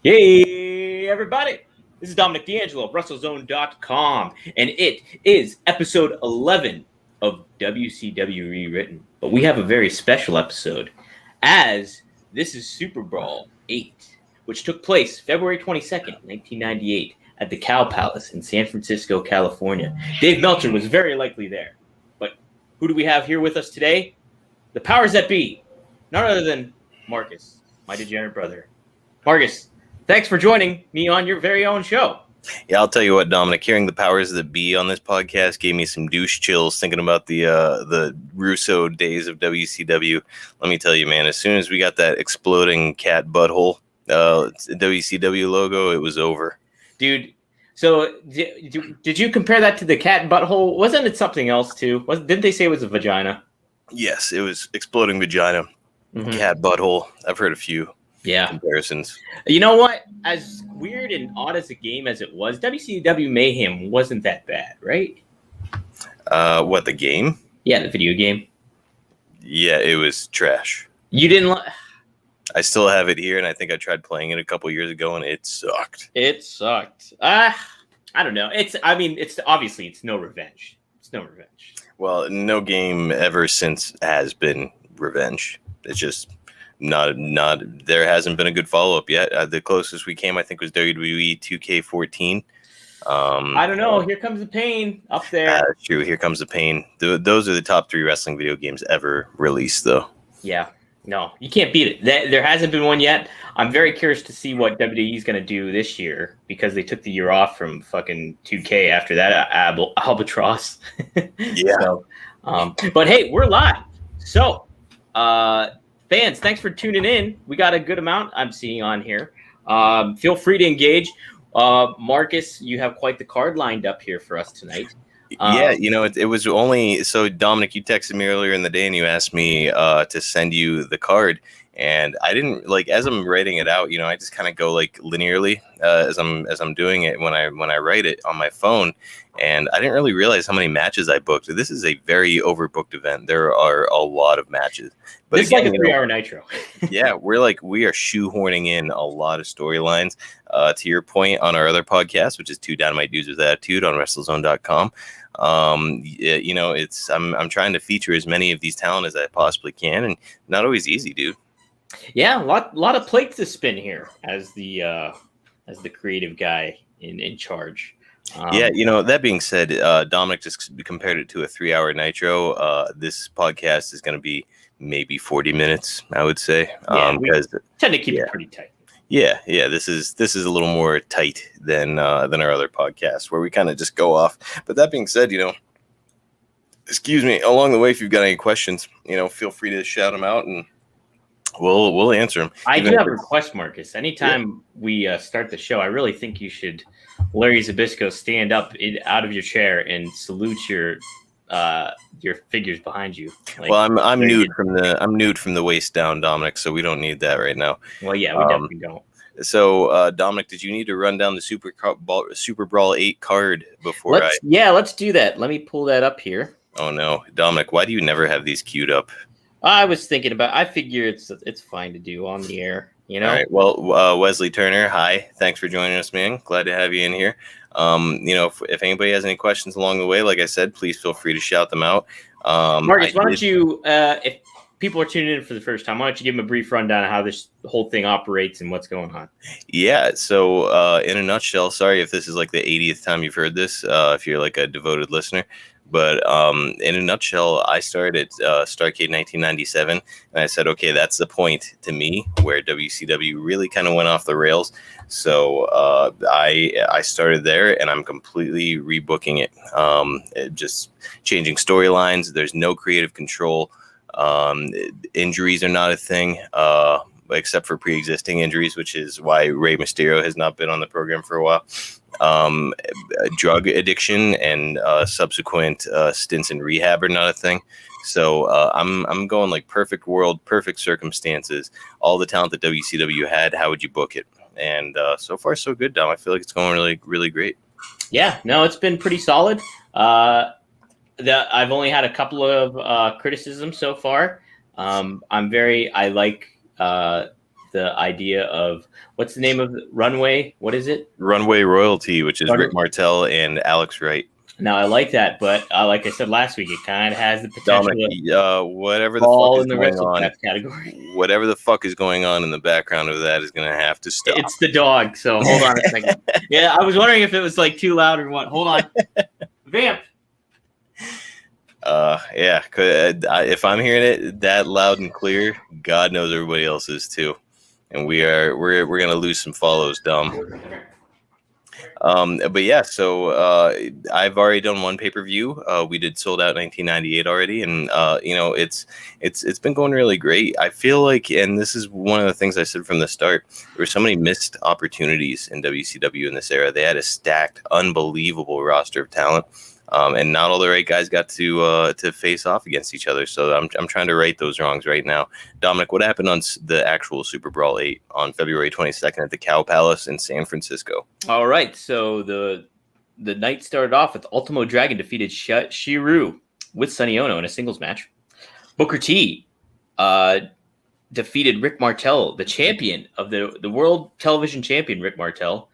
Hey, everybody. This is Dominic DeAngelo of WrestleZone.com, and it is episode 11 of WCW Rewritten. But we have a very special episode, as this is SuperBrawl VIII, which took place February 22nd, 1998, at the Cow Palace in San Francisco, California. Dave Meltzer was very likely there. But who do we have here with us today? The powers that be. None other than Marcus, my degenerate brother. Marcus, thanks for joining me on your very own show. Yeah, I'll tell you what, Dominic, hearing the powers that be on this podcast gave me some douche chills thinking about the Russo days of WCW. Let me tell you, man, as soon as we got that exploding cat butthole WCW logo, it was over. Dude, so did you compare that to the cat butthole? Wasn't it something else, too? Didn't they say it was a vagina? Yes, it was exploding vagina, cat butthole. I've heard a few. Yeah. Comparisons. You know what? As weird and odd as a game as it was, WCW Mayhem wasn't that bad, right? What, the game? Yeah, the video game. Yeah, it was trash. You didn't I still have it here, and I think I tried playing it a couple years ago, and it sucked. It sucked. I don't know. It's obviously it's no revenge. It's no revenge. Well, no game ever since has been revenge. It's just not there hasn't been a good follow-up yet. The closest we came, I think, was WWE 2K14. I don't know. Here comes the pain up there. True. Here comes the pain. Those are the top 3 wrestling video games ever released, though. Yeah. No, you can't beat it. There hasn't been one yet. I'm very curious to see what WWE is going to do this year because they took the year off from fucking 2K after that albatross. Yeah. So, but hey, we're live. So, fans, thanks for tuning in. We got a good amount I'm seeing on here. Feel free to engage. Marcus, you have quite the card lined up here for us tonight. Yeah, it was only so Dominic, you texted me earlier in the day and you asked me to send you the card, and I didn't as I'm writing it out, I just kind of go linearly as I'm doing it when I write it on my phone, and I didn't really realize how many matches I booked. This is a very overbooked event. There are a lot of matches. But this again, is like a 3-hour Nitro. Yeah, we are shoehorning in a lot of storylines. To your point on our other podcast, which is 2 Dynamite Dudes with Attitude on WrestleZone.com. I'm trying to feature as many of these talent as I possibly can, and not always easy, dude. Yeah, a lot of plates to spin here as the creative guy in charge. That being said, Dominic just compared it to a 3-hour Nitro. This podcast is going to be maybe 40 minutes, I would say. We tend to keep it pretty tight. Yeah. This is a little more tight than our other podcasts where we kind of just go off. But that being said, excuse me, along the way, if you've got any questions, feel free to shout them out and we'll answer them. I do have a request, Marcus. Anytime we start the show, I really think you should, Larry Zbyszko, stand up out of your chair and salute your figures behind you. I'm nude from the waist down, Dominic, so we don't need that right now. Well, yeah, we definitely don't. So, Dominic, did you need to run down the SuperBrawl VIII card before let's do that. Let me pull that up here. Oh no, Dominic, why do you never have these queued up? I was thinking I figure it's fine to do on the air, All right. Well, Wesley Turner, hi. Thanks for joining us, man. Glad to have you in here. If anybody has any questions along the way, like I said, please feel free to shout them out. Marcus, why don't you, if people are tuning in for the first time, why don't you give them a brief rundown of how this whole thing operates and what's going on? Yeah. So, in a nutshell, sorry if this is the 80th time you've heard this, if you're a devoted listener. But in a nutshell, I started at Starrcade 1997, and I said, okay, that's the point to me where WCW really kind of went off the rails. So I started there, and I'm completely rebooking it, just changing storylines. There's no creative control. Injuries are not a thing, except for pre-existing injuries, which is why Rey Mysterio has not been on the program for a while. Drug addiction and subsequent stints in rehab are not a thing. So I'm going perfect world, perfect circumstances, all the talent that WCW had. How would you book it? And so far, so good, Dom. I feel like it's going really, really great. Yeah, no, it's been pretty solid. I've only had a couple of criticisms so far. I like the the idea of what's the name of the Runway? What is it? Runway Royalty, which is Rick Martel and Alex Wright. Now, I like that, but like I said last week, it kind of has the potential to whatever the fuck is going on, category. Whatever the fuck is going on in the background of that is going to have to stop. It's the dog, so hold on a second. Yeah, I was wondering if it was like too loud or what. Hold on. Vamp. Yeah, if I'm hearing it that loud and clear, God knows everybody else is too. And we're going to lose some follows, dumb. But yeah, so I've already done one pay-per-view. We did Sold Out 1998 already, and it's been going really great. I feel like, and this is one of the things I said from the start, there were so many missed opportunities in WCW in this era. They had a stacked, unbelievable roster of talent. And not all the right guys got to face off against each other. So I'm trying to right those wrongs right now. Dominic, what happened on the actual SuperBrawl VIII on February 22nd at the Cow Palace in San Francisco? All right. So the night started off with Ultimo Dragon defeated Shiru with Sonny Ono in a singles match. Booker T defeated Rick Martel, the champion of the World Television Champion, Rick Martel.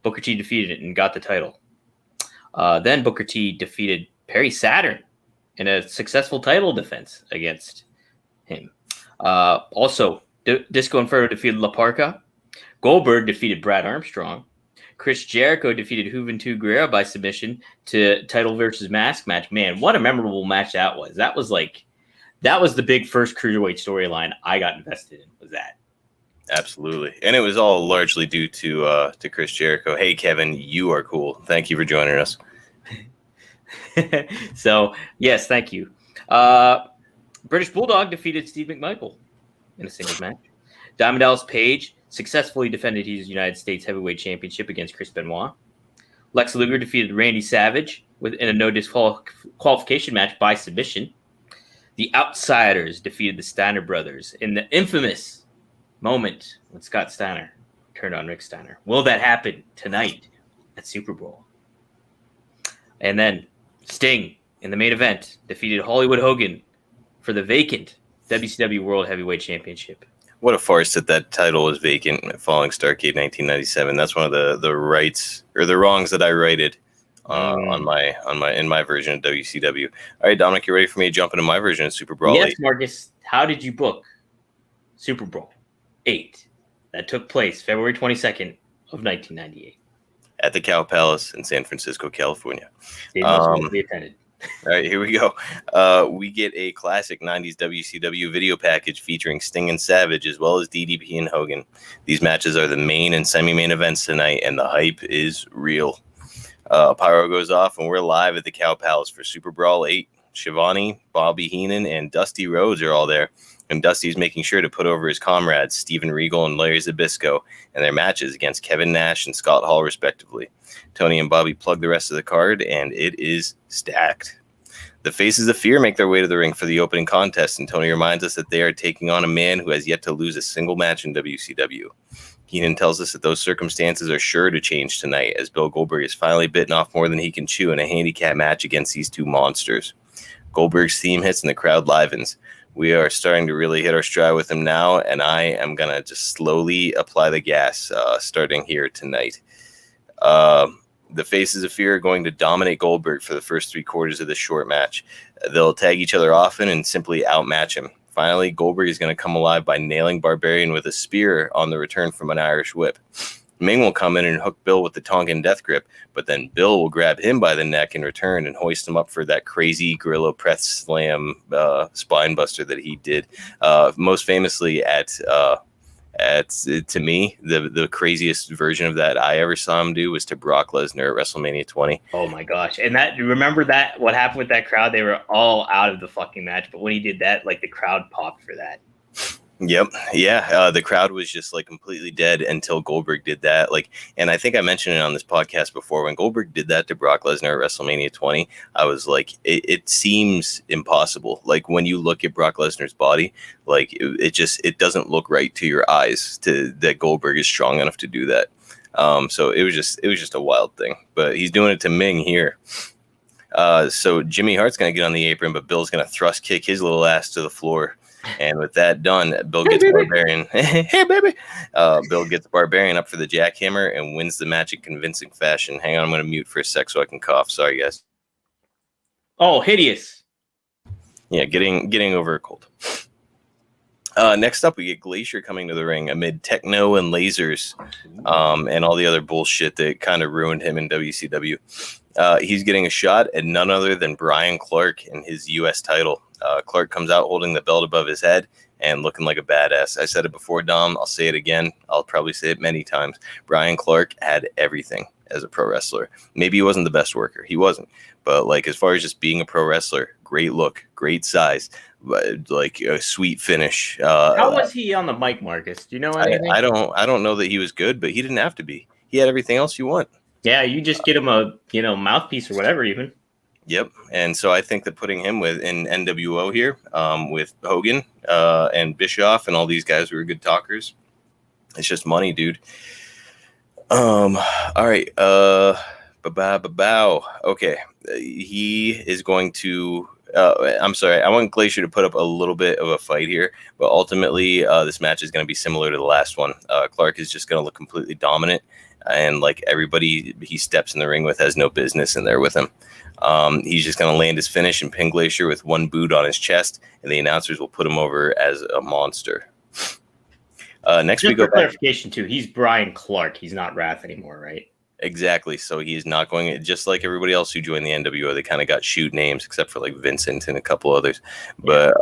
Booker T defeated it and got the title. Then Booker T defeated Perry Saturn in a successful title defense against him. Also, Disco Inferno defeated La Parka. Goldberg defeated Brad Armstrong. Chris Jericho defeated Juventud Guerrera by submission to title versus mask match. Man, what a memorable match that was. That was the big first cruiserweight storyline I got invested in, was that. Absolutely. And it was all largely due to Chris Jericho. Hey, Kevin, you are cool. Thank you for joining us. So, yes, thank you. British Bulldog defeated Steve McMichael in a singles match. Diamond Dallas Page successfully defended his United States Heavyweight Championship against Chris Benoit. Lex Luger defeated Randy Savage in a no disqualification match by submission. The Outsiders defeated the Steiner brothers in the infamous moment when Scott Steiner turned on Rick Steiner. Will that happen tonight at SuperBrawl? And then Sting in the main event defeated Hollywood Hogan for the vacant WCW World Heavyweight Championship. What a farce that title was vacant following Starrcade 1997. That's one of the rights or the wrongs that I righted in my version of WCW. All right, Dominic, you ready for me to jump into my version of SuperBrawl? Yes, Marcus. How did you book SuperBrawl VIII that took place February 22nd of 1998 at the Cow Palace in San Francisco, California? They must be attended. All right, here we go. We get a classic 90s WCW video package featuring Sting and Savage, as well as DDP and Hogan. These matches are the main and semi-main events tonight, and the hype is real. Pyro goes off, and we're live at the Cow Palace for SuperBrawl VIII. Shivani, Bobby Heenan, and Dusty Rhodes are all there. And Dusty's making sure to put over his comrades, Steven Regal and Larry Zbyszko, in their matches against Kevin Nash and Scott Hall, respectively. Tony and Bobby plug the rest of the card, and it is stacked. The Faces of Fear make their way to the ring for the opening contest, and Tony reminds us that they are taking on a man who has yet to lose a single match in WCW. Heenan tells us that those circumstances are sure to change tonight, as Bill Goldberg has finally bitten off more than he can chew in a handicap match against these two monsters. Goldberg's theme hits and the crowd livens. We are starting to really hit our stride with him now, and I am going to just slowly apply the gas starting here tonight. The Faces of Fear are going to dominate Goldberg for the first 3 quarters of this short match. They'll tag each other often and simply outmatch him. Finally, Goldberg is going to come alive by nailing Barbarian with a spear on the return from an Irish whip. Ming will come in and hook Bill with the Tongan death grip, but then Bill will grab him by the neck in return and hoist him up for that crazy gorilla press slam spine buster that he did. Most famously to me, the craziest version of that I ever saw him do was to Brock Lesnar at WrestleMania 20. Oh my gosh. And remember what happened with that crowd? They were all out of the fucking match, but when he did that, like the crowd popped for that. Yep. Yeah. The crowd was just like completely dead until Goldberg did that. And I think I mentioned it on this podcast before. When Goldberg did that to Brock Lesnar at WrestleMania 20, I was like, it seems impossible. Like when you look at Brock Lesnar's body, like it doesn't look right to your eyes that Goldberg is strong enough to do that. So it was just a wild thing, but he's doing it to Ming here. So Jimmy Hart's going to get on the apron, but Bill's going to thrust kick his little ass to the floor. And with that done, Bill gets Barbarian. Hey, baby. Bill gets Barbarian up for the jackhammer and wins the match in convincing fashion. Hang on, I'm going to mute for a sec so I can cough. Sorry, guys. Oh, hideous. Yeah, getting over a cold. Next up, we get Glacier coming to the ring amid techno and lasers and all the other bullshit that kind of ruined him in WCW. He's getting a shot at none other than Brian Clark in his U.S. title. Clark comes out holding the belt above his head and looking like a badass. I said it before, Dom. I'll say it again. I'll probably say it many times. Brian Clark had everything as a pro wrestler. Maybe he wasn't the best worker. He wasn't. But like as far as just being a pro wrestler, great look, great size, like a sweet finish. How was he on the mic, Marcus? Do you know anything? I don't know that he was good, but he didn't have to be. He had everything else you want. Yeah, you just get him a mouthpiece or whatever, even. Yep, and so I think that putting him in NWO here with Hogan and Bischoff and all these guys who are good talkers, it's just money, dude. All right, bow. Okay, he is going to. I'm sorry. I want Glacier to put up a little bit of a fight here, but ultimately, this match is going to be similar to the last one. Clark is just going to look completely dominant, and like everybody he steps in the ring with has no business in there with him. He's just going to land his finish and pin Glacier with one boot on his chest, and the announcers will put him over as a monster. Next, just we go for clarification too. He's Brian Clark. He's not Wrath anymore, right? Exactly. So he's not going, just like everybody else who joined the NWO. They kind of got shoot names, except for like Vincent and a couple others. But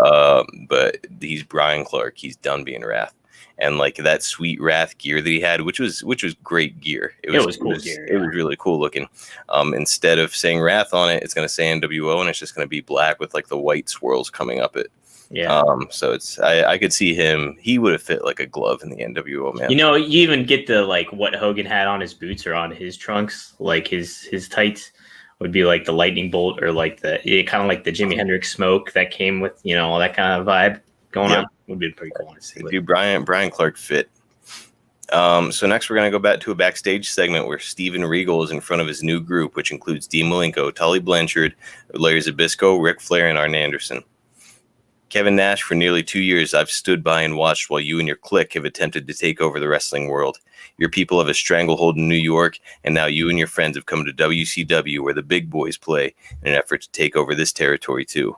he's Brian Clark. He's done being Wrath. And like that sweet Wrath gear that he had, which was great gear. It was cool gear. It was really cool looking. Instead of saying Wrath on it, it's going to say NWO, and it's just going to be black with like the white swirls coming up it. Yeah. So it's I could see him. He would have fit like a glove in the NWO, man. You even get the like what Hogan had on his boots or on his trunks, like his tights would be like the lightning bolt or like kind of like the Jimi Hendrix smoke that came with all that kind of vibe going on. Would be pretty cool to see. Dude, Brian Clark fit. So next we're gonna go back to a backstage segment where Steven Regal is in front of his new group, which includes Dean Malenko, Tully Blanchard, Larry Zbyszko, Ric Flair, and Arn Anderson. Kevin Nash, for nearly 2 years, I've stood by and watched while you and your clique have attempted to take over the wrestling world. Your people have a stranglehold in New York, and now you and your friends have come to WCW, where the big boys play, in an effort to take over this territory too.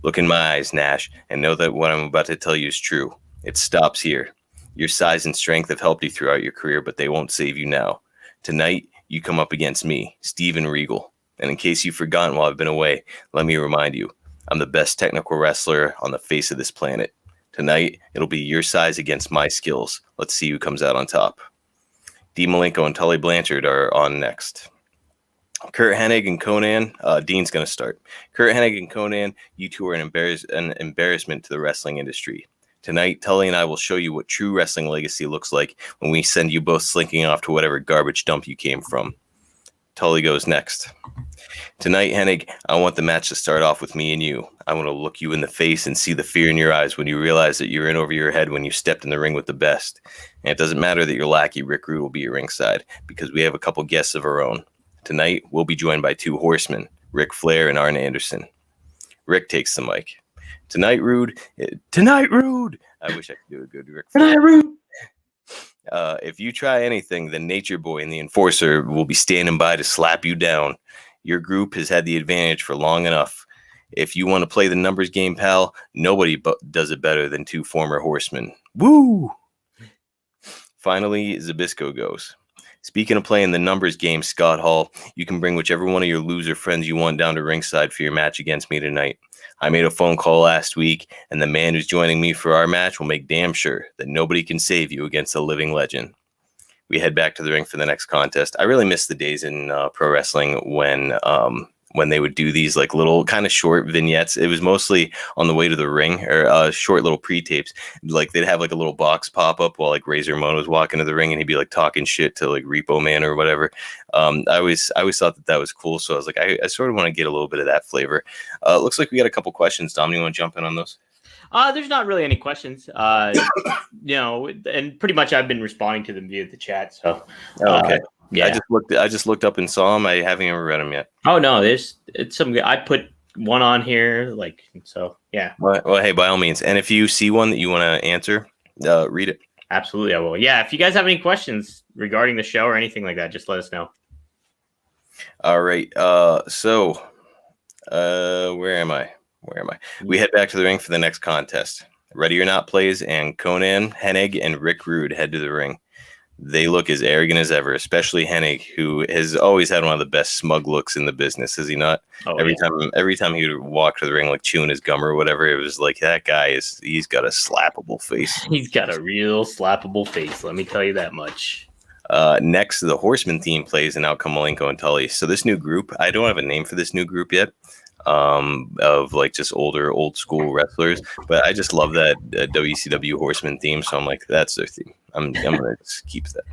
Look in my eyes, Nash, and know that what I'm about to tell you is true. It stops here. Your size and strength have helped you throughout your career, but they won't save you now. Tonight, you come up against me, Steven Regal. And in case you've forgotten while I've been away, let me remind you, I'm the best technical wrestler on the face of this planet. Tonight, it'll be your size against my skills. Let's see who comes out on top. Dean Malenko and Tully Blanchard are on next. Kurt Hennig and Conan, Dean's going to start. Kurt Hennig and Conan, you two are an embarrassment to the wrestling industry. Tonight, Tully and I will show you what true wrestling legacy looks like when we send you both slinking off to whatever garbage dump you came from. Tully goes next. Tonight, Hennig, I want the match to start off with me and you. I want to look you in the face and see the fear in your eyes when you realize that you're in over your head when you stepped in the ring with the best. And it doesn't matter that your lackey, Rick Rude, will be at ringside, because we have a couple guests of our own. Tonight, we'll be joined by two horsemen, Ric Flair and Arn Anderson. Rick takes the mic. Tonight, Rude. I wish I could do a good Ric Flair. Tonight, Rude. If you try anything, the Nature Boy and the Enforcer will be standing by to slap you down. Your group has had the advantage for long enough. If you want to play the numbers game, pal, nobody does it better than two former horsemen. Woo! Finally, Zbyszko goes. Speaking of playing the numbers game, Scott Hall, you can bring whichever one of your loser friends you want down to ringside for your match against me tonight. I made a phone call last week, and the man who's joining me for our match will make damn sure that nobody can save you against a living legend. We head back to the ring for the next contest. I really miss the days in pro wrestling when they would do these like little kind of short vignettes. It was mostly on the way to the ring or short little pre-tapes. Like they'd have like a little box pop up while like Razor Ramon was walking to the ring and he'd be like talking shit to like Repo Man or whatever. I always thought that was cool. So I was like, I sort of want to get a little bit of that flavor. Looks like we got a couple questions. Dom, you want to jump in on those? There's not really any questions. And pretty much I've been responding to them via the chat. So okay. Yeah, I just looked up and saw them. I haven't even read them yet. Oh no, it's some. I put one on here. Like, so yeah. Well, hey, by all means. And if you see one that you want to answer, read it. Absolutely, I will. Yeah, if you guys have any questions regarding the show or anything like that, just let us know. All right. So where am I? We head back to the ring for the next contest. Ready or Not plays, and Konnan, Hennig, and Rick Rude head to the ring. They look as arrogant as ever, especially Hennig, who has always had one of the best smug looks in the business, has he not? Oh, every time he would walk to the ring, like chewing his gum or whatever, it was like, that guy he's got a slappable face. He's got a real slappable face, let me tell you that much. Next, the Horseman team plays, and out come Malenko and Tully. So this new group, I don't have a name for this new group yet, of like just old school wrestlers, but I just love that WCW Horseman theme, so I'm like, that's their theme. I'm gonna just keep that.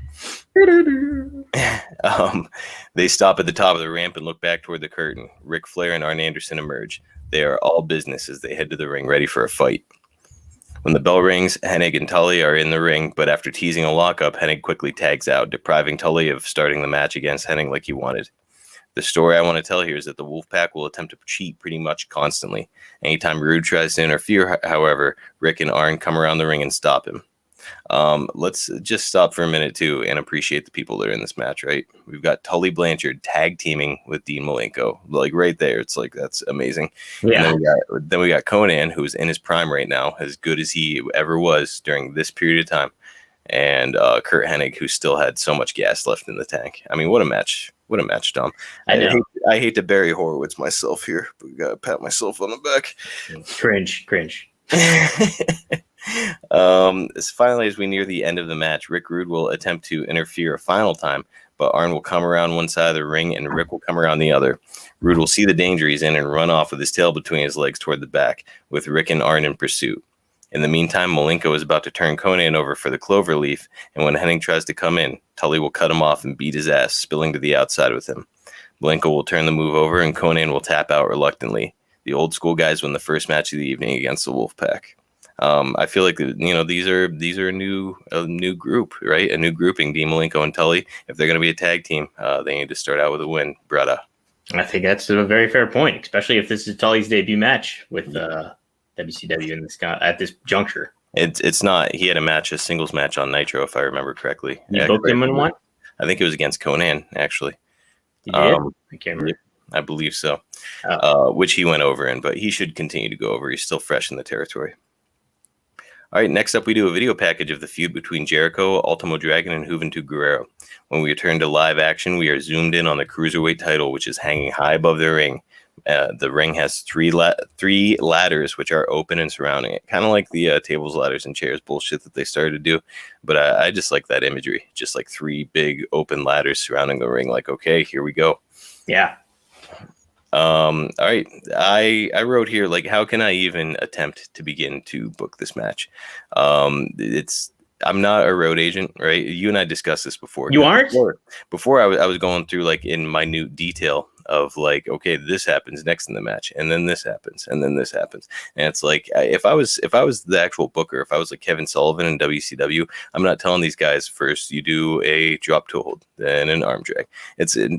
They stop at the top of the ramp and look back toward the curtain. Ric Flair and Arn Anderson emerge. They are all business as they head to the ring, ready for a fight. When the bell rings, Hennig and Tully are in the ring, but after teasing a lockup, Hennig quickly tags out, depriving Tully of starting the match against Hennig like he wanted. The story I want to tell here is that the Wolfpack will attempt to cheat pretty much constantly. Anytime Rude tries to interfere, however, Rick and Arn come around the ring and stop him. Let's just stop for a minute too and appreciate the people that are in this match, right? We've got Tully Blanchard tag teaming with Dean Malenko, like right there. It's like, that's amazing. Yeah. And then we got Konnan, who's in his prime right now, as good as he ever was during this period of time, and Kurt Hennig, who still had so much gas left in the tank. I mean, what a match! What a match, Dom. I hate to Barry Horowitz myself here, but we gotta pat myself on the back. Cringe. Finally, as we near the end of the match, Rick Rude will attempt to interfere a final time, but Arn will come around one side of the ring and Rick will come around the other. Rude will see the danger he's in and run off with his tail between his legs toward the back, with Rick and Arn in pursuit. In the meantime, Malenko is about to turn Konnan over for the cloverleaf, and when Hennig tries to come in, Tully will cut him off and beat his ass, spilling to the outside with him. Malenko will turn the move over, and Konnan will tap out reluctantly. The old school guys win the first match of the evening against the Wolfpack. I feel like, these are a new group, right? A new grouping, Dean Malenko and Tully. If they're going to be a tag team, they need to start out with a win, brother. I think that's a very fair point, especially if this is Tully's debut match with WCW at this juncture. It's not. He had a singles match on Nitro, if I remember correctly. You booked him in one? I think it was against Konnan, actually. You did? I can't remember. I believe so. Oh. Which he went over in, but he should continue to go over. He's still fresh in the territory. All right, next up, we do a video package of the feud between Jericho, Ultimo Dragon, and Juventud Guerrero. When we return to live action, we are zoomed in on the Cruiserweight title, which is hanging high above the ring. The ring has three ladders, which are open and surrounding it. Kind of like the tables, ladders, and chairs bullshit that they started to do. But I just like that imagery. Just like three big open ladders surrounding the ring. Like, okay, here we go. Yeah. All right. I wrote here, like, how can I even attempt to begin to book this match? I'm not a road agent, right? You and I discussed this before. You aren't? Before I was going through, like, in minute detail of, like, okay, this happens next in the match, and then this happens, and then this happens. And it's like, if I was the actual booker, if I was like Kevin Sullivan in WCW, I'm not telling these guys first you do a drop to hold, then an arm drag.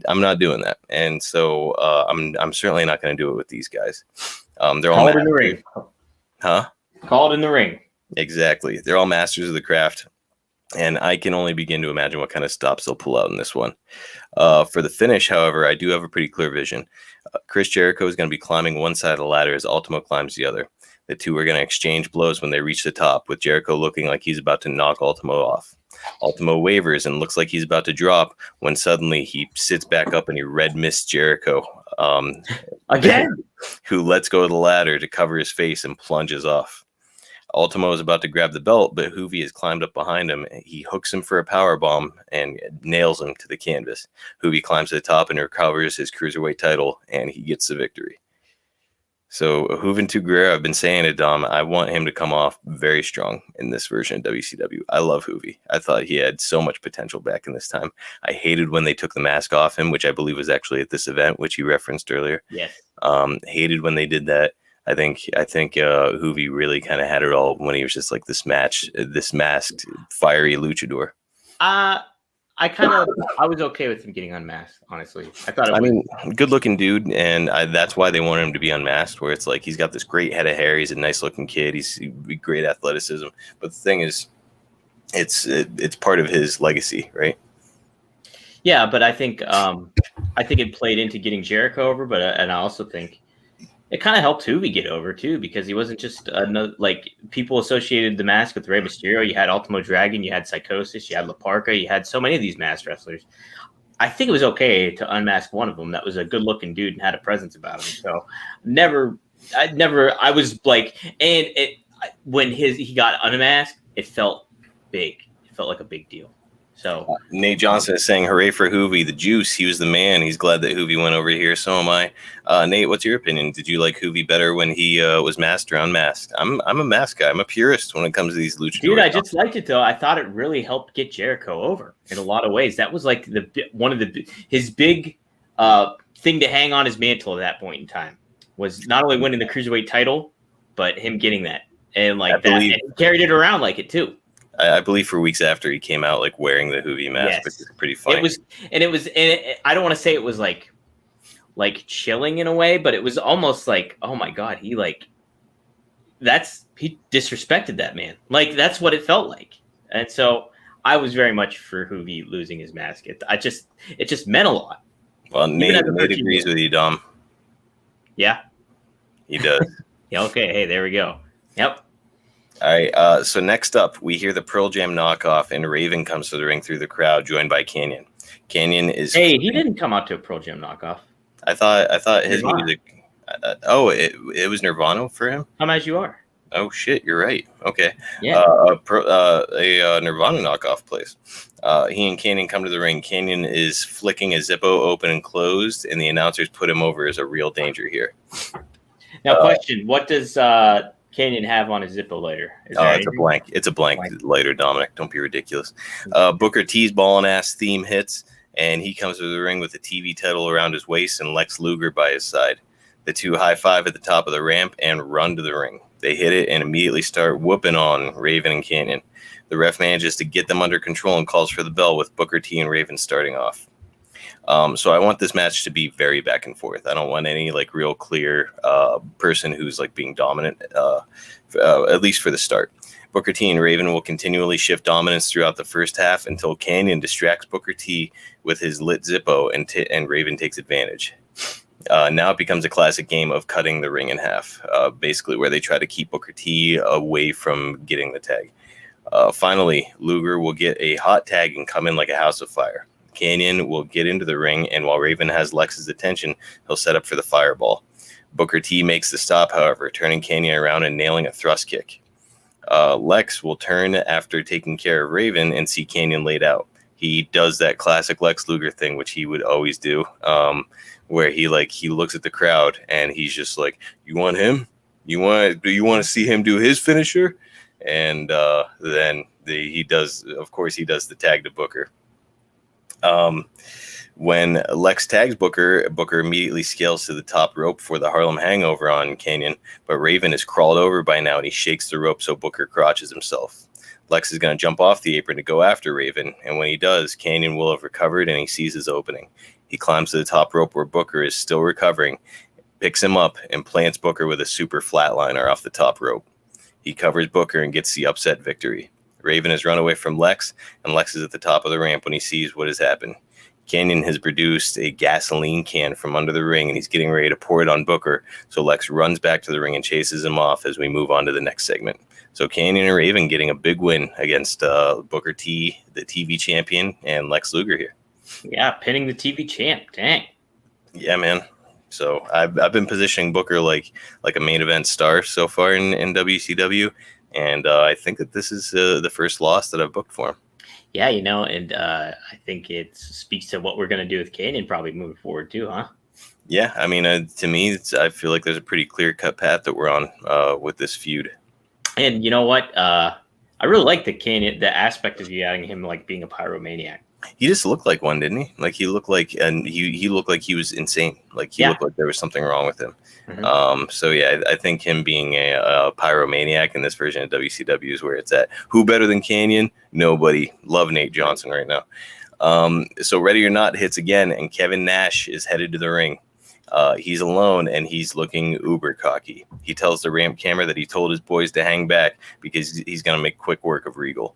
I'm not doing that. And so I'm certainly not going to do it with these guys. They're all in the ring. Huh? Call it in the ring. Exactly. They're all masters of the craft. And I can only begin to imagine what kind of stops they'll pull out in this one. For the finish, however, I do have a pretty clear vision. Chris Jericho is going to be climbing one side of the ladder as Ultimo climbs the other. The two are going to exchange blows when they reach the top, with Jericho looking like he's about to knock Ultimo off. Ultimo wavers and looks like he's about to drop when suddenly he sits back up and he red mists Jericho. Again? Who lets go of the ladder to cover his face and plunges off. Ultimo is about to grab the belt, but Juvi has climbed up behind him. He hooks him for a power bomb and nails him to the canvas. Juvi climbs to the top and recovers his cruiserweight title, and he gets the victory. So Juventud Guerrero, I've been saying it, Dom, I want him to come off very strong in this version of WCW. I love Juvi. I thought he had so much potential back in this time. I hated when they took the mask off him, which I believe was actually at this event, which you referenced earlier. Yes. Hated when they did that. I think Juvi really kind of had it all when he was just like this masked, fiery luchador. I was okay with him getting unmasked, honestly. I mean, good looking dude, and that's why they wanted him to be unmasked. Where it's like he's got this great head of hair, he's a nice looking kid, he's great athleticism. But the thing is, it's part of his legacy, right? Yeah, but I think it played into getting Jericho over, but and I also think it kind of helped Hoovy get over too, because he wasn't just another, like, people associated the mask with Rey Mysterio. You had Ultimo Dragon, you had Psychosis, you had La Parka, you had so many of these masked wrestlers. I think it was okay to unmask one of them that was a good looking dude and had a presence about him. So I was like, and when he got unmasked, it felt big. It felt like a big deal. So Nate Johnson is saying, "Hooray for Hoovy, the juice. He was the man. He's glad that Hoovy went over here. So am I." Nate, what's your opinion? Did you like Hoovy better when he was masked or unmasked? I'm a mask guy. I'm a purist when it comes to these luchadors. Dude, I just liked it though. I thought it really helped get Jericho over in a lot of ways. That was like his big thing to hang on his mantle at that point in time was not only winning the Cruiserweight title, but him getting that, and like that, and he carried it around like it too. I believe for weeks after he came out, like wearing the Hoovy mask, which is pretty funny. I don't want to say it was like chilling in a way, but it was almost like, oh my God, he disrespected that man. Like, that's what it felt like. And so I was very much for Hoovy losing his mask. It just meant a lot. Well, Nate agrees with you, Dom. Yeah. He does. Yeah, okay. Hey, there we go. Yep. All right, so next up, we hear the Pearl Jam knockoff, and Raven comes to the ring through the crowd, joined by Kanyon. Kanyon is... Hey, he didn't come out to a Pearl Jam knockoff. I thought his music... it was Nirvana for him? Come As You Are. Oh, shit, you're right. Okay. Yeah. A Nirvana knockoff place. He and Kanyon come to the ring. Kanyon is flicking a Zippo open and closed, and the announcers put him over as a real danger here. Now, question, what does... Kanyon have on his Zippo lighter? It's a blank. It's a blank lighter, Dominic. Don't be ridiculous. Booker T's ballin' ass theme hits, and he comes to the ring with a TV title around his waist and Lex Luger by his side. The two high five at the top of the ramp and run to the ring. They hit it and immediately start whooping on Raven and Kanyon. The ref manages to get them under control and calls for the bell, with Booker T and Raven starting off. So I want this match to be very back and forth. I don't want any like real clear person who's like being dominant, at least for the start. Booker T and Raven will continually shift dominance throughout the first half until Kanyon distracts Booker T with his lit Zippo and Raven takes advantage. Now it becomes a classic game of cutting the ring in half, basically where they try to keep Booker T away from getting the tag. Finally, Luger will get a hot tag and come in like a house of fire. Kanyon will get into the ring, and while Raven has Lex's attention, he'll set up for the fireball. Booker T makes the stop, however, turning Kanyon around and nailing a thrust kick. Lex will turn after taking care of Raven and see Kanyon laid out. He does that classic Lex Luger thing, which he would always do, where he looks at the crowd and he's just like, "You want him? Do you want to see him do his finisher?" And then he does the tag to Booker. When Lex tags Booker immediately scales to the top rope for the Harlem Hangover on Kanyon, but Raven is crawled over by now and he shakes the rope so Booker crotches himself. Lex is going to jump off the apron to go after Raven, and when he does, Kanyon will have recovered and he sees his opening. He climbs to the top rope where Booker is still recovering, picks him up, and plants Booker with a super flatliner off the top rope. He covers Booker and gets the upset victory. Raven has run away from Lex, and Lex is at the top of the ramp when he sees what has happened. Kanyon has produced a gasoline can from under the ring, and he's getting ready to pour it on Booker, so Lex runs back to the ring and chases him off as we move on to the next segment. So Kanyon and Raven getting a big win against Booker T, the TV champion, and Lex Luger here. Yeah, pinning the TV champ. Dang. Yeah, man. So I've been positioning Booker like a main event star so far in WCW. And I think that this is the first loss that I've booked for him. Yeah, and I think it speaks to what we're going to do with Kanyon probably moving forward too, huh? Yeah, I mean, to me, I feel like there's a pretty clear-cut path that we're on with this feud. And you know what? I really like the aspect of you adding him like being a pyromaniac. He just looked like one, didn't he? Like he looked like he was insane. Like he looked like there was something wrong with him. Mm-hmm. So yeah, I think him being a pyromaniac in this version of WCW is where it's at. Who better than Kanyon? Nobody. Love Nate Johnson right now. So Ready or Not hits again, and Kevin Nash is headed to the ring. He's alone, and he's looking uber cocky. He tells the ramp camera that he told his boys to hang back because he's going to make quick work of Regal.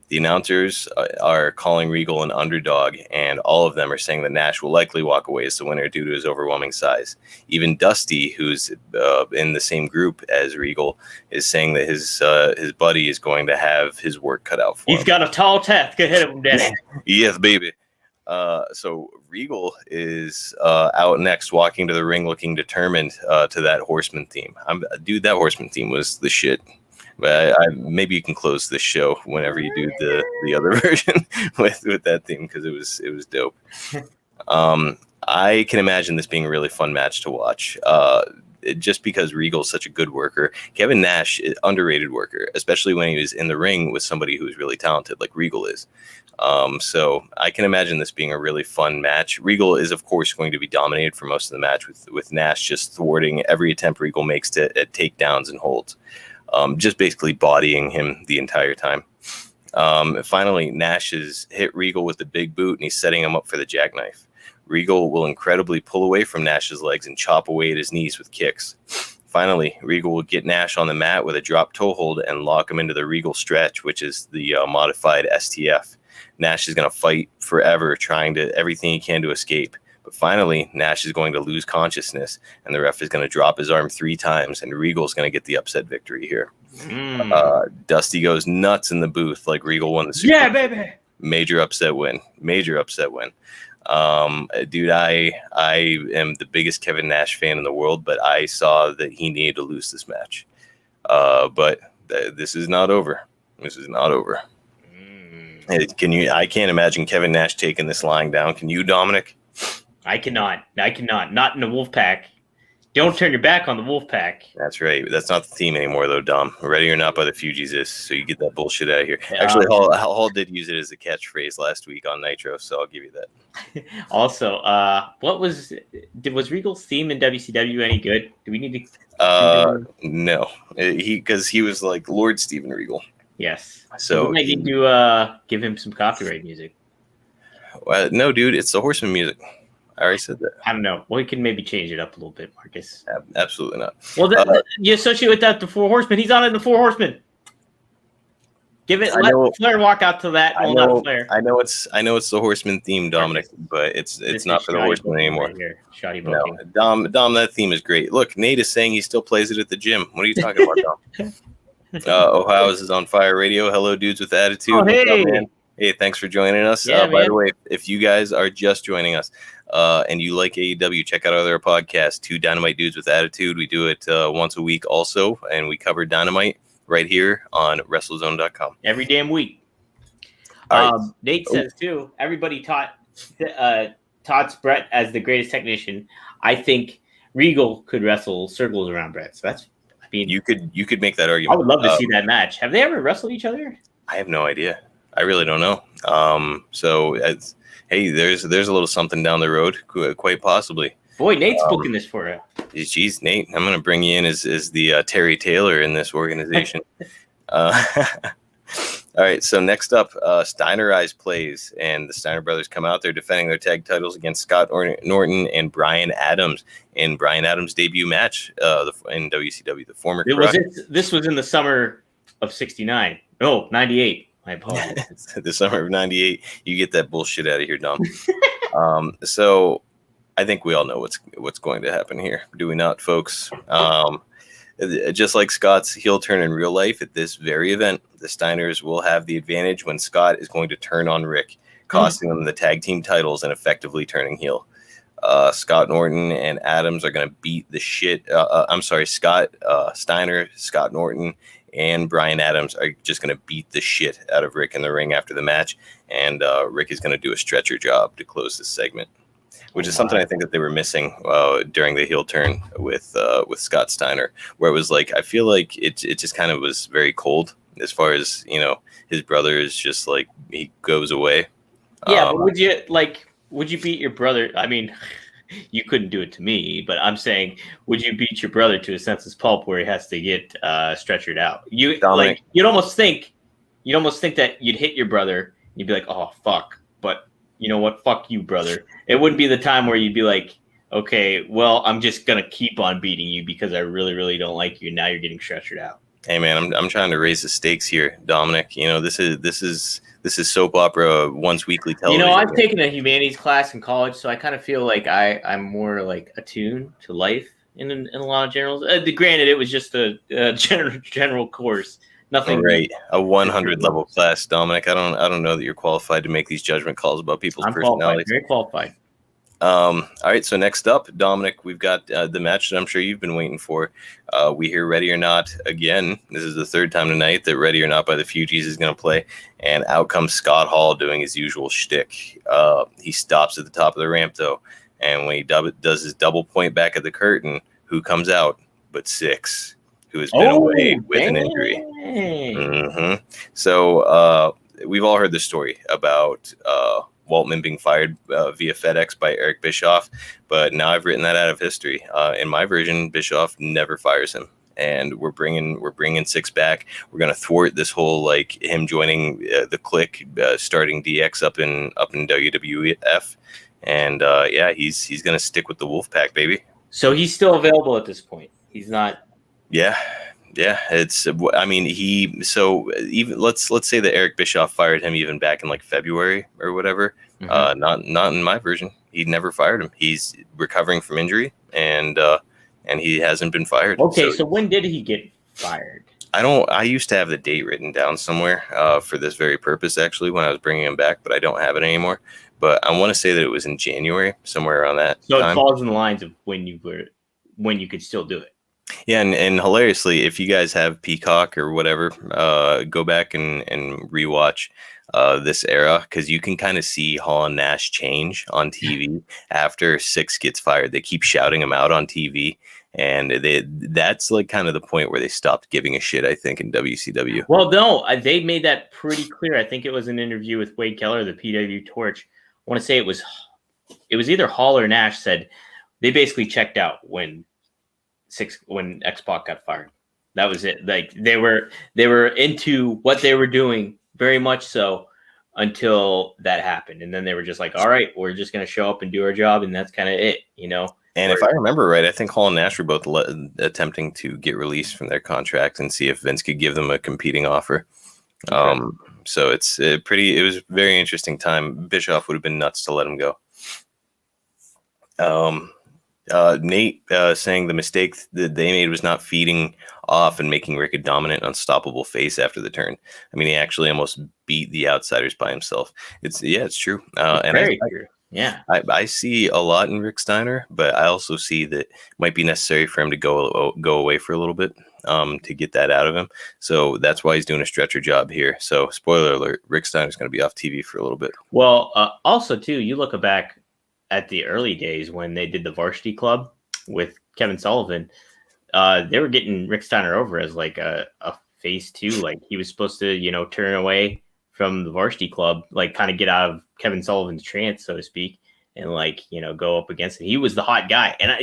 The announcers are calling Regal an underdog, and all of them are saying that Nash will likely walk away as the winner due to his overwhelming size. Even Dusty, who's in the same group as Regal, is saying that his buddy is going to have his work cut out for him. He's got a tall task ahead of him, Daddy. Yes, baby. So Regal is out next, walking to the ring, looking determined to that Horseman theme. Dude, that Horseman theme was the shit. But maybe you can close this show whenever you do the other version with that theme, because it was dope. I can imagine this being a really fun match to watch. Just because Regal's such a good worker. Kevin Nash is underrated worker, especially when he was in the ring with somebody who's really talented like Regal is. So I can imagine this being a really fun match. Regal is, of course, going to be dominated for most of the match, with Nash just thwarting every attempt Regal makes to takedowns and holds. Just basically bodying him the entire time. Finally, Nash has hit Regal with the big boot, and he's setting him up for the jackknife. Regal will incredibly pull away from Nash's legs and chop away at his knees with kicks. Finally, Regal will get Nash on the mat with a drop toe hold and lock him into the Regal stretch, which is the modified STF. Nash is going to fight forever, trying to everything he can to escape. But finally, Nash is going to lose consciousness, and the ref is going to drop his arm 3 times, and Regal's going to get the upset victory here. Dusty goes nuts in the booth like Regal won the Super Bowl. Yeah, baby. Major upset win. Dude, I am the biggest Kevin Nash fan in the world, but I saw that he needed to lose this match. But this is not over. I can't imagine Kevin Nash taking this lying down. Can you, Dominic? I cannot. Not in the Wolfpack. Don't turn your back on the Wolfpack. That's right. That's not the theme anymore, though, Dom. Ready or Not by the Fugees is, so you get that bullshit out of here. Actually, Hall did use it as a catchphrase last week on Nitro, so I'll give you that. Also, was Regal's theme in WCW any good? Do we need to? No, because he was like Lord Steven Regal. Yes. So we need to give him some copyright music. No, dude, it's the Horseman music. I already said that. I don't know. Well, we can maybe change it up a little bit, Marcus. Absolutely not. Well, you associate with that the Four Horsemen. He's on it in the Four Horsemen. Let Flair walk out to that. Not Flair. I know it's the Horseman theme, Dominic, but it's not for the Horsemen anymore. Right here. Shoddy no, booking. Dom, that theme is great. Look, Nate is saying he still plays it at the gym. What are you talking about, Dom? Ohio is on Fire Radio. Hello, dudes with attitude. Oh, hey. What's up, man? Hey, thanks for joining us. By the way, if you guys are just joining us and you like AEW, check out our other podcast, Two Dynamite Dudes with Attitude. We do it once a week also, and we cover Dynamite right here on WrestleZone.com. Every damn week. Nate says, too, everybody touts Bret as the greatest technician. I think Regal could wrestle circles around Bret. So that's, you could make that argument. I would love to see that match. Have they ever wrestled each other? I have no idea. I really don't know. Hey, there's a little something down the road, quite possibly. Boy, Nate's booking this for you. Geez, Nate, I'm going to bring you in as the Terry Taylor in this organization. All right, so next up, Steiner Eyes plays, and the Steiner brothers come out there defending their tag titles against Scott Norton and Brian Adams in Brian Adams' debut match in WCW. The former this was in the summer of '69. No, '98. I apologize. The summer of '98. You get that bullshit out of here, Dom. So I think we all know what's going to happen here. Do we not, folks? Just like Scott's heel turn in real life, at this very event, the Steiners will have the advantage when Scott is going to turn on Rick, costing them the tag team titles and effectively turning heel. Scott Norton and Adams are going to beat the shit. Scott Steiner, Scott Norton, and Brian Adams are just going to beat the shit out of Rick in the ring after the match, and Rick is going to do a stretcher job to close this segment, which is something I think that they were missing during the heel turn with Scott Steiner, where it was like, I feel like it just kind of was very cold as far as, his brother is just like, he goes away. Yeah, but would you beat your brother? I mean, you couldn't do it to me, but I'm saying, would you beat your brother to a senseless pulp where he has to get stretchered out? You'd almost think that you'd hit your brother, and you'd be like, oh fuck, but you know what, fuck you, brother. It wouldn't be the time where you'd be like, okay, well, I'm just gonna keep on beating you because I really, really don't like you. Now you're getting stretchered out. Hey man, I'm trying to raise the stakes here, Dominic. You know, this is soap opera once weekly television. I've taken a humanities class in college, so I kind of feel like I'm more like attuned to life in a lot of generals. Granted, it was just a general course. Nothing. Right, a 100 level class, Dominic. I don't know that you're qualified to make these judgment calls about people's personalities. Very qualified. All right, so next up, Dominic, we've got the match that I'm sure you've been waiting for. We hear Ready or Not again. This is the third time tonight that Ready or Not by the Fugees is going to play, and out comes Scott Hall doing his usual shtick. He stops at the top of the ramp, though, and when he does his double point back at the curtain, who comes out but Six, who has been away with an injury. Mm-hmm. So we've all heard the story about Waltman being fired via FedEx by Eric Bischoff, but now I've written that out of history. In my version, Bischoff never fires him, and we're bringing Six back. We're gonna thwart this whole like him joining the Clique, starting DX up in WWF, and he's gonna stick with the Wolfpack, baby. So he's still available at this point. He's not. Yeah. It's. I mean, even let's say that Eric Bischoff fired him even back in like February or whatever. Mm-hmm. Not in my version. He never fired him. He's recovering from injury, and he hasn't been fired. Okay, so when did he get fired? I used to have the date written down somewhere for this very purpose, actually, when I was bringing him back, but I don't have it anymore. But I want to say that it was in January, somewhere around that. So time. It falls in the lines of when you could still do it. Yeah, and hilariously, if you guys have Peacock or whatever, go back and rewatch this era, because you can kind of see Hall and Nash change on TV after Six gets fired. They keep shouting him out on TV, and that's like kind of the point where they stopped giving a shit, I think, in WCW. Well, no, they made that pretty clear. I think it was an interview with Wade Keller, the PW Torch. I want to say it was either Hall or Nash said they basically checked out when X-Pac got fired. That was it. Like they were into what they were doing very much so until that happened, and then they were just like, all right, we're just going to show up and do our job, and that's kind of it, you know. And if I remember right, I think Hall and Nash were both attempting to get released from their contract and see if Vince could give them a competing offer. Okay. So it was a very interesting time. Bischoff would have been nuts to let him go. Nate saying the mistake that they made was not feeding off and making Rick a dominant, unstoppable face after the turn. I mean, he actually almost beat the Outsiders by himself. It's true. Very true. Yeah, I see a lot in Rick Steiner, but I also see that it might be necessary for him to go away for a little bit to get that out of him. So that's why he's doing a stretcher job here. So spoiler alert, Rick Steiner's going to be off TV for a little bit. Well, also too, you look back at the early days when they did the Varsity Club with Kevin Sullivan, they were getting Rick Steiner over as like a face too. Like he was supposed to, turn away from the Varsity Club, like kind of get out of Kevin Sullivan's trance, so to speak, and like, go up against him. He was the hot guy. And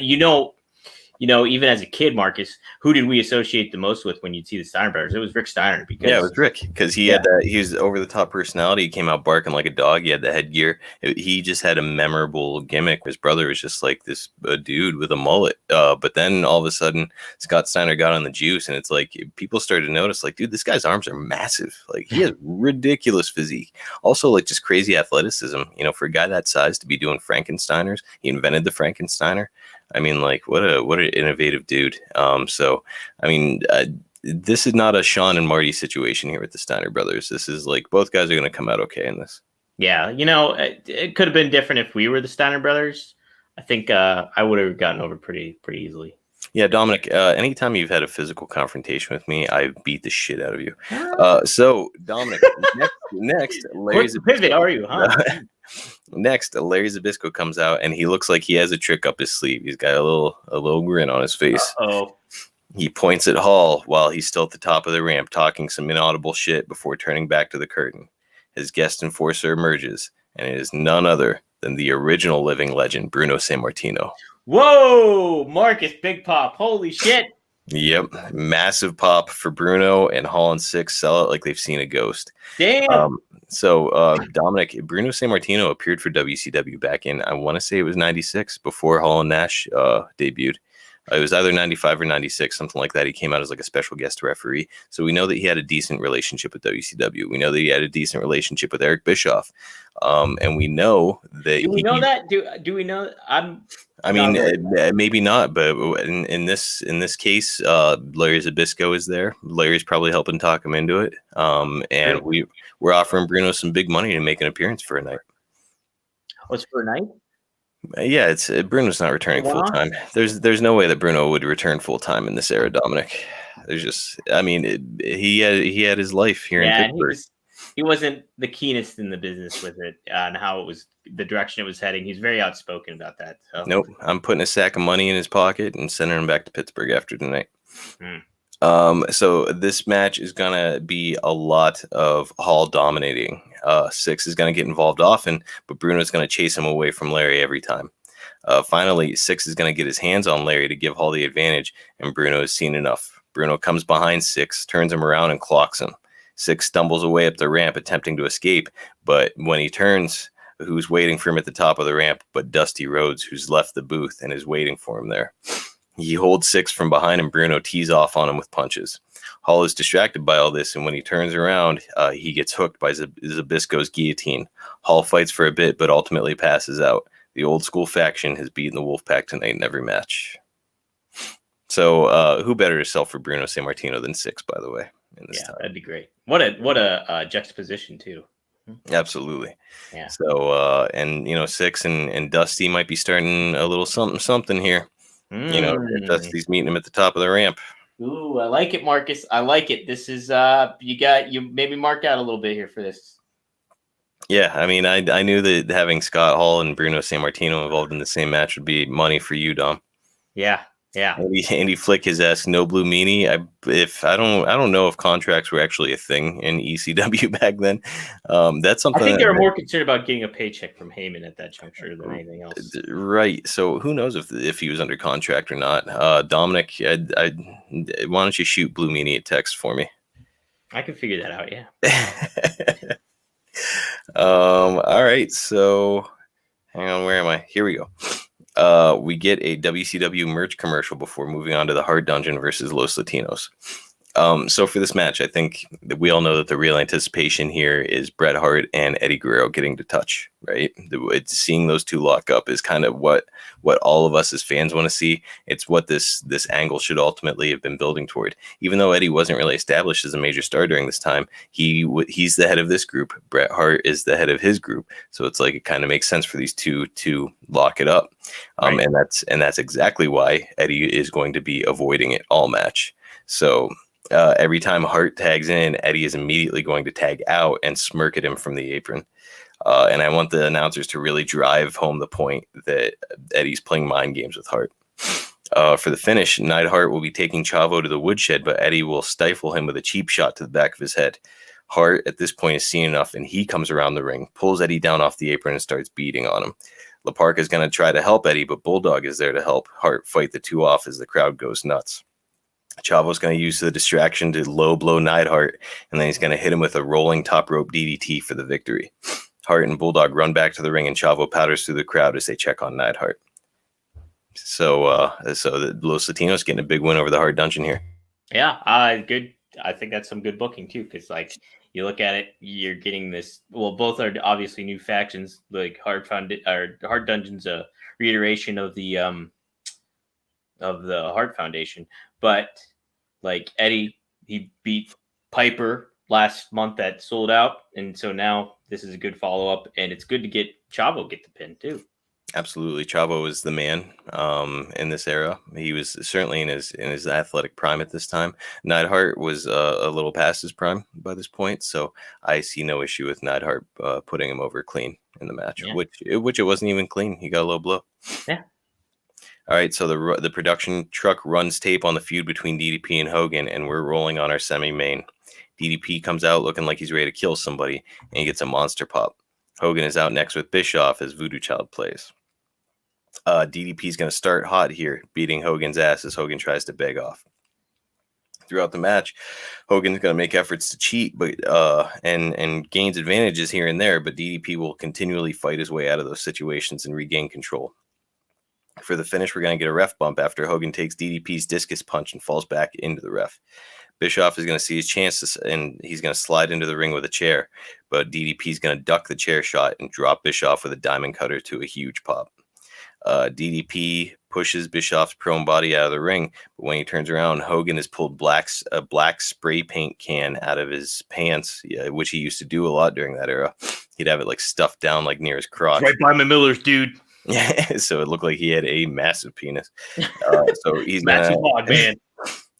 even as a kid, Marcus, who did we associate the most with when you'd see the Steiner brothers? It was Rick Steiner. It was Rick, because he had that. He was over the top personality. He came out barking like a dog. He had the headgear. He just had a memorable gimmick. His brother was just like this dude with a mullet. But then all of a sudden, Scott Steiner got on the juice, and it's like people started to notice, like, dude, this guy's arms are massive. Like he has ridiculous physique. Also, like just crazy athleticism. For a guy that size to be doing Frankensteiners, he invented the Frankensteiner. I mean, like, what an innovative dude. So, I mean, this is not a Sean and Marty situation here with the Steiner brothers. This is like both guys are going to come out okay in this. Yeah, it could have been different if we were the Steiner brothers. I think I would have gotten over pretty easily. Yeah, Dominic, anytime you've had a physical confrontation with me, I beat the shit out of you. So, Dominic, next Larry Zbyszko, are you, huh? Next, Larry Zbyszko comes out, and he looks like he has a trick up his sleeve. He's got a little grin on his face. Uh-oh. He points at Hall while he's still at the top of the ramp, talking some inaudible shit before turning back to the curtain. His guest enforcer emerges, and it is none other than the original living legend, Bruno Sammartino. Whoa, Marcus, Big Pop, holy shit. Yep. Massive pop for Bruno, and Hall and Six sell it like they've seen a ghost. Damn. Dominic, Bruno Sammartino appeared for WCW back in, I want to say it was 96, before Hall and Nash debuted. It was either 95 or 96, something like that. He came out as like a special guest referee. So we know that he had a decent relationship with WCW. We know that he had a decent relationship with Eric Bischoff. And we know that. Do we know that? Do we know? Maybe not, but in this case, Larry Zbyszko is there. Larry's probably helping talk him into it. And we're offering Bruno some big money to make an appearance for a night. Oh, it's for a night? Yeah, it's Bruno's not returning full time. There's no way that Bruno would return full time in this era, Dominic. There's just, he had his life here in Pittsburgh. He wasn't the keenest in the business with it and how it was, the direction it was heading. He's very outspoken about that. So. Nope, I'm putting a sack of money in his pocket and sending him back to Pittsburgh after tonight. So this match is gonna be a lot of Hall dominating. Six is gonna get involved often, but Bruno's gonna chase him away from Larry every time. Finally, Six is gonna get his hands on Larry to give Hall the advantage, and Bruno has seen enough. Bruno comes behind Six, turns him around, and clocks him. Six stumbles away up the ramp, attempting to escape, but when he turns, who's waiting for him at the top of the ramp but Dusty Rhodes, who's left the booth and is waiting for him there. He holds Six from behind, and Bruno tees off on him with punches. Hall is distracted by all this, and when he turns around, he gets hooked by Zbyszko's guillotine. Hall fights for a bit, but ultimately passes out. The old school faction has beaten the Wolfpack tonight in every match. So, who better to sell for Bruno Sammartino than Six, by the way? Time. That'd be great. What a juxtaposition too. Absolutely. Yeah. So, Six and Dusty might be starting a little something here. Dusty's meeting him at the top of the ramp. Ooh, I like it, Marcus. I like it. This is you maybe marked out a little bit here for this. Yeah, I knew that having Scott Hall and Bruno Sammartino involved in the same match would be money for you, Dom. Yeah. Andy Flick has asked No Blue Meanie. I don't know if contracts were actually a thing in ECW back then. That's something. I think they were more concerned about getting a paycheck from Heyman at that juncture than anything else. Right. So who knows if he was under contract or not? Dominic, why don't you shoot Blue Meanie a text for me? I can figure that out. Yeah. All right. So hang on. Where am I? Here we go. We get a WCW merch commercial before moving on to the Hard Dungeon versus Los Latinos. So for this match, I think that we all know that the real anticipation here is Bret Hart and Eddie Guerrero getting to touch, right? Seeing those two lock up is kind of what all of us as fans want to see. It's what this angle should ultimately have been building toward. Even though Eddie wasn't really established as a major star during this time, he's the head of this group. Bret Hart is the head of his group. So it's like it kind of makes sense for these two to lock it up. Right. And that's exactly why Eddie is going to be avoiding it all match. So every time Hart tags in, Eddie is immediately going to tag out and smirk at him from the apron. And I want the announcers to really drive home the point that Eddie's playing mind games with Hart. For the finish, Neidhart will be taking Chavo to the woodshed, but Eddie will stifle him with a cheap shot to the back of his head. Hart, at this point, is seen enough, and he comes around the ring, pulls Eddie down off the apron, and starts beating on him. Parka is going to try to help Eddie, but Bulldog is there to help Hart fight the two off as the crowd goes nuts. Chavo's going to use the distraction to low blow Neidhart, and then he's going to hit him with a rolling top rope DDT for the victory. Hart and Bulldog run back to the ring, and Chavo powders through the crowd as they check on Neidhart. So the Los Latinos getting a big win over the Hard Dungeon here. Yeah, good. I think that's some good booking too, because like you look at it, you're getting this. Well, both are obviously new factions. Like Hard Dungeon's a reiteration of the Hart Foundation. But like Eddie, he beat Piper last month at Sold Out, and so now this is a good follow up, and it's good to get Chavo get the pin too. Absolutely, Chavo was the man in this era. He was certainly in his athletic prime at this time. Neidhart was a little past his prime by this point, so I see no issue with Neidhart putting him over clean in the match, which it wasn't even clean. He got a low blow. Yeah. All right, so the production truck runs tape on the feud between DDP and Hogan, and we're rolling on our semi-main. DDP comes out looking like he's ready to kill somebody, and he gets a monster pop. Hogan is out next with Bischoff as Voodoo Child plays. DDP is going to start hot here, beating Hogan's ass as Hogan tries to beg off. Throughout the match, Hogan's going to make efforts to cheat, but and gains advantages here and there, but DDP will continually fight his way out of those situations and regain control. For the finish, we're going to get a ref bump after Hogan takes DDP's discus punch and falls back into the ref. Bischoff is going to see his chances, and he's going to slide into the ring with a chair, but DDP is going to duck the chair shot and drop Bischoff with a diamond cutter to a huge pop. DDP pushes Bischoff's prone body out of the ring, but when he turns around, Hogan has pulled a black spray paint can out of his pants, which he used to do a lot during that era. He'd have it like stuffed down like near his crotch. Right by my Miller's, dude. Yeah, so it looked like he had a massive penis. So he's massive hog, man.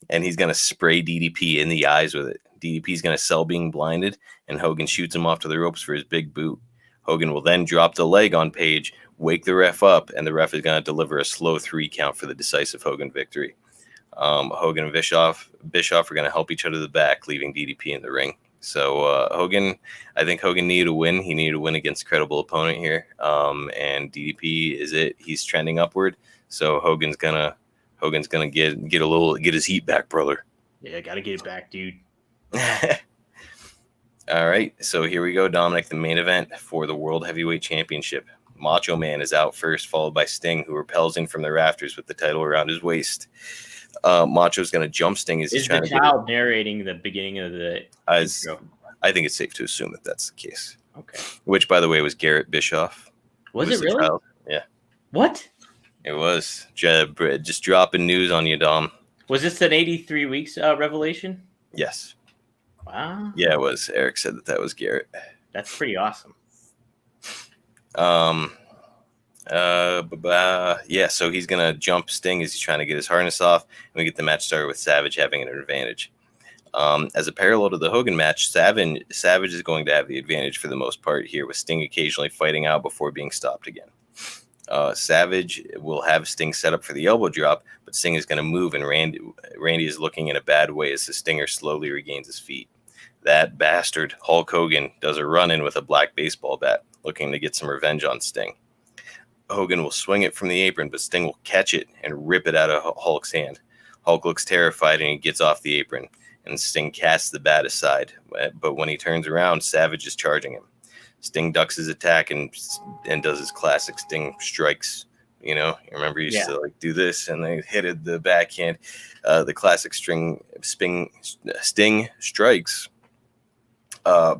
And he's gonna spray DDP in the eyes with it. DDP's gonna sell being blinded, and Hogan shoots him off to the ropes for his big boot. Hogan will then drop the leg on Page, wake the ref up, and the ref is going to deliver a slow 3 count for the decisive Hogan victory. Hogan and Bischoff are going to help each other to the back, leaving DDP in the ring. So I think Hogan needed a win. He needed a win against a credible opponent here. And DDP is it. He's trending upward. So Hogan's gonna get his heat back, brother. Yeah, gotta get it back, dude. All right, so here we go, Dominic, the main event for the World Heavyweight Championship. Macho Man is out first, followed by Sting, who repels in from the rafters with the title around his waist. Macho's going to jump Sting as he's trying to get... Is the child narrating the beginning of the intro? I think it's safe to assume that that's the case. Okay. Which, by the way, was Garrett Bischoff. Was it really? Child. Yeah. What? It was. Just dropping news on you, Dom. Was this an 83 weeks revelation? Yes. Wow. Yeah, it was. Eric said that was Garrett. That's pretty awesome. Yeah, so he's gonna jump Sting as he's trying to get his harness off, and we get the match started with Savage having an advantage. As a parallel to the Hogan match, Savage is going to have the advantage for the most part here, with Sting occasionally fighting out before being stopped again. Savage will have Sting set up for the elbow drop, but Sting is going to move, and Randy is looking in a bad way as the Stinger slowly regains his feet. That bastard, Hulk Hogan, does a run-in with a black baseball bat, looking to get some revenge on Sting. Hogan will swing it from the apron, but Sting will catch it and rip it out of Hulk's hand. Hulk looks terrified, and he gets off the apron, and Sting casts the bat aside. But when he turns around, Savage is charging him. Sting ducks his attack and does his classic Sting strikes. You know, you remember he used to like do this, and they hit the backhand. The classic Sting strikes.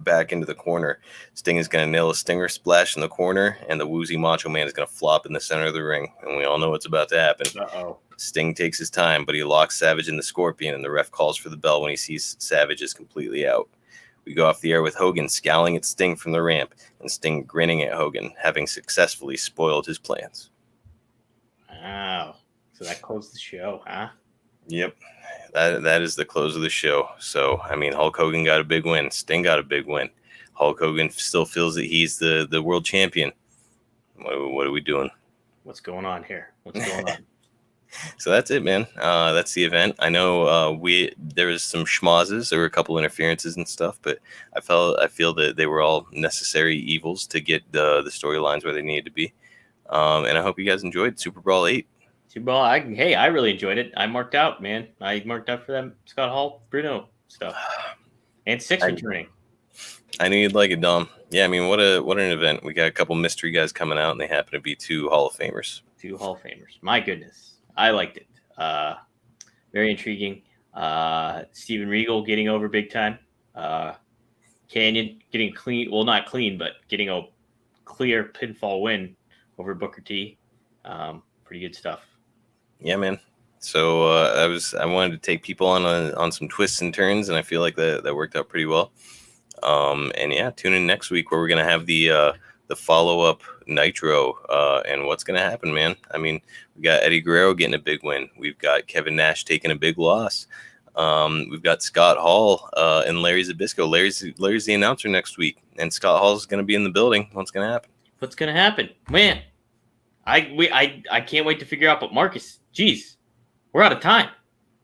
Back into the corner. Sting is going to nail a Stinger splash in the corner, and the woozy Macho Man is going to flop in the center of the ring, and we all know what's about to happen. Uh-oh. Sting takes his time, but he locks Savage in the Scorpion, and the ref calls for the bell when he sees Savage is completely out. We go off the air with Hogan scowling at Sting from the ramp, and Sting grinning at Hogan, having successfully spoiled his plans. Wow. So that closed the show, huh? Yep. That is the close of the show. So, I mean, Hulk Hogan got a big win. Sting got a big win. Hulk Hogan still feels that he's the world champion. What are we doing? What's going on here? What's going on? So that's it, man. That's the event. I know there was some schmozzes. There were a couple interferences and stuff, but I feel that they were all necessary evils to get the storylines where they needed to be. And I hope you guys enjoyed SuperBrawl VIII. SuperBrawl, I really enjoyed it. I marked out, man. I marked out for that Scott Hall, Bruno stuff. And Six returning. I knew you'd like it, Dom. Yeah, I mean, what an event. We got a couple mystery guys coming out, and they happen to be 2 Hall of Famers. 2 Hall of Famers. My goodness. I liked it. Very intriguing. Steven Regal getting over big time. Kanyon getting clean. Well, not clean, but getting a clear pinfall win over Booker T. Pretty good stuff. Yeah, man. So I wanted to take people on some twists and turns, and I feel like that worked out pretty well. And yeah, tune in next week where we're gonna have the follow-up Nitro and what's gonna happen, man. I mean, we got Eddie Guerrero getting a big win. We've got Kevin Nash taking a big loss. We've got Scott Hall and Larry Zbyszko. Larry's the announcer next week, and Scott Hall's gonna be in the building. What's gonna happen, man? I can't wait to figure out. But Marcus, geez, we're out of time.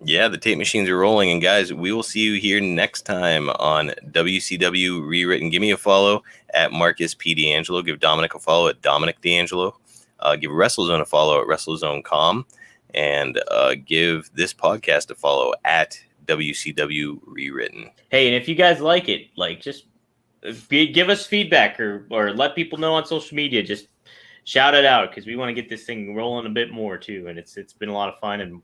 Yeah, the tape machines are rolling. And guys, we will see you here next time on WCW Rewritten. Give me a follow at Marcus P. DeAngelo. Give Dominic a follow at Dominic DeAngelo. Give WrestleZone a follow at WrestleZone.com. And give this podcast a follow at WCW Rewritten. Hey, and if you guys like it, like just give us feedback or let people know on social media. Just shout it out because we want to get this thing rolling a bit more too. And it's been a lot of fun, and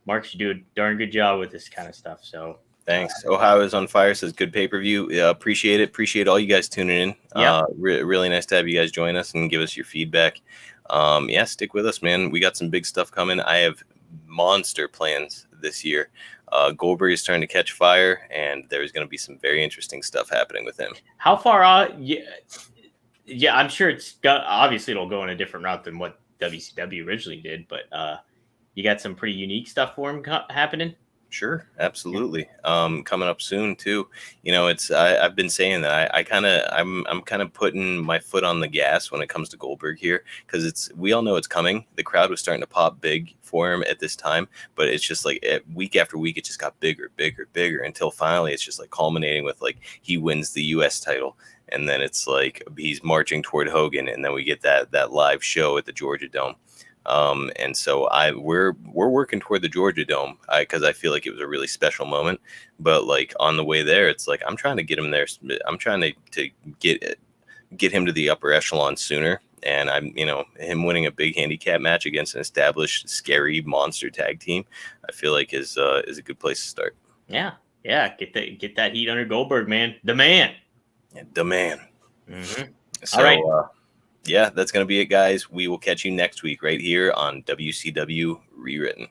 Mark should do a darn good job with this kind of stuff. So thanks. Ohio is on fire says good pay-per-view. Appreciate it. Appreciate all you guys tuning in. Yeah. Really nice to have you guys join us and give us your feedback. Yeah, stick with us, man. We got some big stuff coming. I have monster plans this year. Goldberg is starting to catch fire, and there's going to be some very interesting stuff happening with him. How far out? Yeah, I'm sure obviously it'll go in a different route than what WCW originally did, but you got some pretty unique stuff for him happening. Sure, absolutely. Coming up soon too. You know, I've been saying that I'm kind of putting my foot on the gas when it comes to Goldberg here, because we all know it's coming. The crowd was starting to pop big for him at this time, but it's just like week after week, it just got bigger until finally it's just like culminating with like he wins the U.S. title, and then it's like he's marching toward Hogan, and then we get that live show at the Georgia Dome. And so we're working toward the Georgia Dome because I feel like it was a really special moment. But like on the way there, it's like I'm trying to get him there. I'm trying to get him to the upper echelon sooner. And him winning a big handicap match against an established, scary monster tag team, I feel like is a good place to start. Yeah. Get that heat under Goldberg, man. The man. Yeah, the man. Mm-hmm. So, all right. Yeah, that's going to be it, guys. We will catch you next week right here on WCW Rewritten.